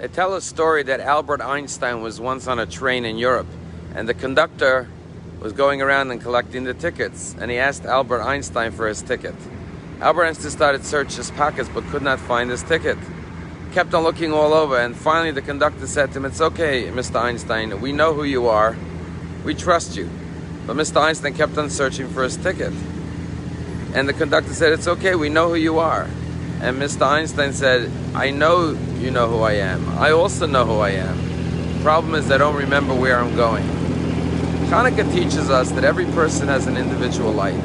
They tell a story that Albert Einstein was once on a train in Europe, and the conductor was going around and collecting the tickets, and he asked Albert Einstein for his ticket. Albert Einstein started to search his pockets but could not find his ticket. Kept on looking all over, and finally the conductor said to him, "It's okay, Mr. Einstein, we know who you are, we trust you." But Mr. Einstein kept on searching for his ticket. And the conductor said, "It's okay, we know who you are." And Mr. Einstein said, "I know you know who I am. I also know who I am. The problem is I don't remember where I'm going." Chanukah teaches us that every person has an individual light,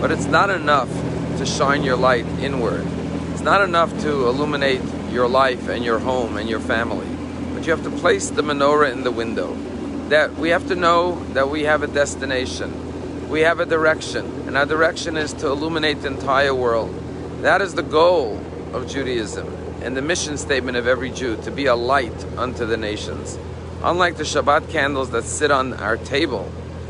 but it's not enough to shine your light inward. It's not enough to illuminate your life and your home and your family, but you have to place the menorah in the window. That we have to know that we have a destination, we have a direction, and our direction is to illuminate the entire world. That is the goal of Judaism and the mission statement of every Jew, to be a light unto the nations. Unlike the Shabbat candles that sit on our table,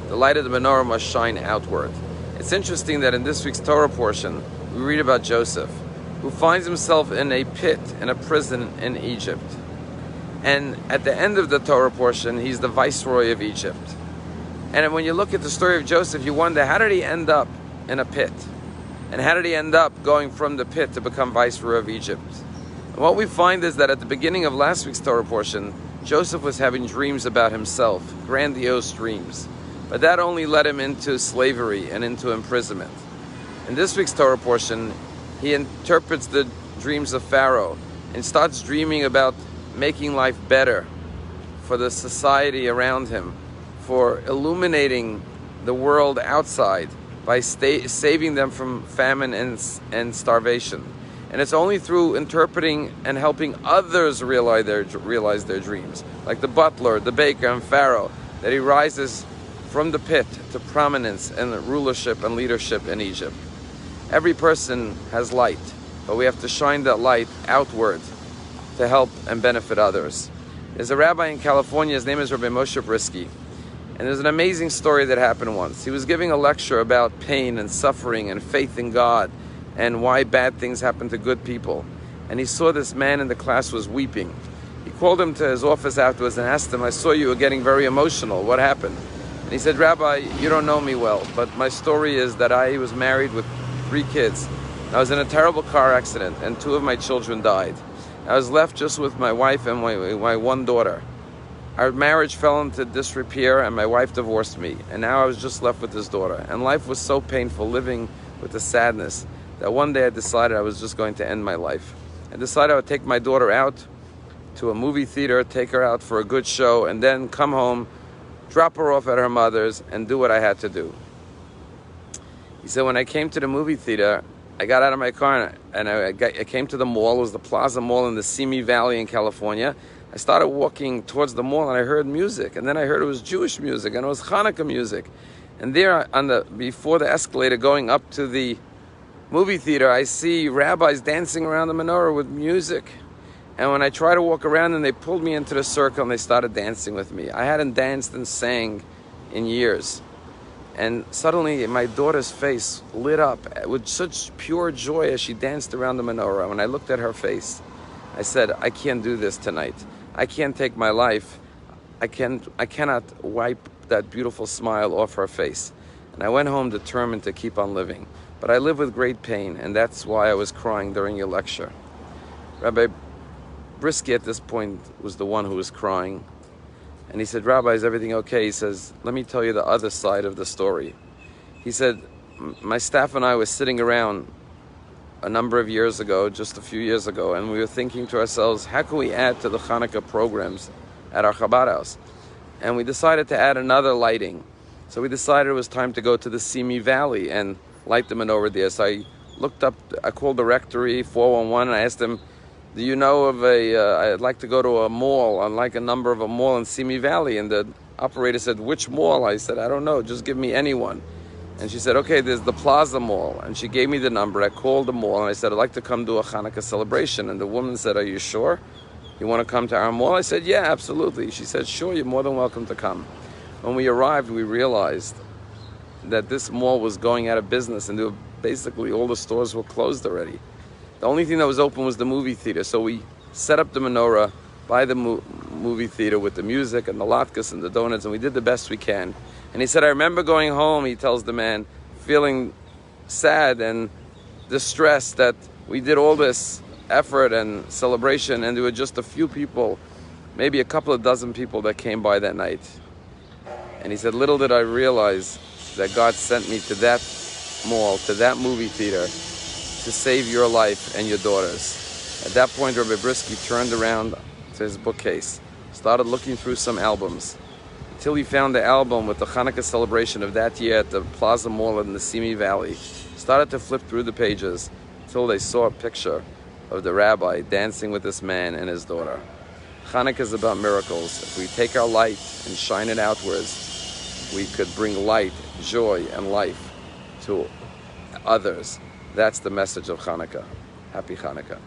the light of the menorah must shine outward. It's interesting that in this week's Torah portion, we read about Joseph, who finds himself in a pit, in a prison in Egypt. And at the end of the Torah portion, he's the viceroy of Egypt. And when you look at the story of Joseph, you wonder, how did he end up in a pit? And how did he end up going from the pit to become viceroy of Egypt? And what we find is that at the beginning of last week's Torah portion, Joseph was having dreams about himself, grandiose dreams. But that only led him into slavery and into imprisonment. In this week's Torah portion, he interprets the dreams of Pharaoh and starts dreaming about making life better for the society around him, for illuminating the world outside by saving them from famine and starvation. And it's only through interpreting and helping others realize their dreams, like the butler, the baker, and Pharaoh, that he rises from the pit to prominence and rulership and leadership in Egypt. Every person has light, but we have to shine that light outward to help and benefit others. There's a rabbi in California, his name is Rabbi Moshe, and there's an amazing story that happened once. He was giving a lecture about pain and suffering and faith in God and why bad things happen to good people. And he saw this man in the class was weeping. He called him to his office afterwards and asked him, "I saw you were getting very emotional. What happened?" And he said, "Rabbi, you don't know me well, but my story is that I was married with 3 kids. I was in a terrible car accident and 2 of my children died. I was left just with my wife and my 1 daughter. Our marriage fell into disrepair and my wife divorced me, and now I was just left with this daughter. And life was so painful, living with the sadness, that one day I decided I was just going to end my life. I decided I would take my daughter out to a movie theater, take her out for a good show, and then come home, drop her off at her mother's, and do what I had to do." He said, "When I came to the movie theater, I got out of my car and I came to the mall. It was the Plaza Mall in the Simi Valley in California. I started walking towards the mall and I heard music, and then I heard it was Jewish music and it was Chanukah music. And there before the escalator going up to the movie theater, I see rabbis dancing around the menorah with music. And when I tried to walk around, and they pulled me into the circle and they started dancing with me. I hadn't danced and sang in years. And suddenly my daughter's face lit up with such pure joy as she danced around the menorah. When I looked at her face, I said, I can't do this tonight. I can't take my life. I cannot wipe that beautiful smile off her face. And I went home determined to keep on living. But I live with great pain, and that's why I was crying during your lecture." Rabbi Brisky at this point was the one who was crying. And he said, "Rabbi, is everything okay?" He says, "Let me tell you the other side of the story." He said, "My staff and I were sitting around a number of years ago, just a few years ago, and we were thinking to ourselves, how can we add to the Chanukah programs at our Chabad house? And we decided to add another lighting. So we decided it was time to go to the Simi Valley and light the menorah there. So I looked up, I called the rectory, 411, and I asked them, do you know of I'd like to go to a mall, unlike a number of a mall in Simi Valley. And the operator said, "Which mall?" I said, "I don't know, just give me any one." And she said, "Okay, there's the Plaza Mall." And she gave me the number. I called the mall and I said, "I'd like to come do a Chanukah celebration." And the woman said, "Are you sure you want to come to our mall?" I said, "Yeah, absolutely." She said, "Sure, you're more than welcome to come." When we arrived, we realized that this mall was going out of business, and basically all the stores were closed already. The only thing that was open was the movie theater. So we set up the menorah by the movie theater with the music and the latkes and the donuts, and we did the best we can. And he said, I remember going home, he tells the man, feeling sad and distressed that we did all this effort and celebration and there were just a few people, maybe a couple of dozen people that came by that night. And he said, little did I realize that God sent me to that mall, to that movie theater, to save your life and your daughter's. At that point, Rabbi Brisky turned around to his bookcase, started looking through some albums, until he found the album with the Chanukah celebration of that year at the Plaza Mall in the Simi Valley. Started to flip through the pages until they saw a picture of the rabbi dancing with this man and his daughter. Chanukah is about miracles. If we take our light and shine it outwards, we could bring light, joy, and life to others. That's the message of Chanukah. Happy Chanukah.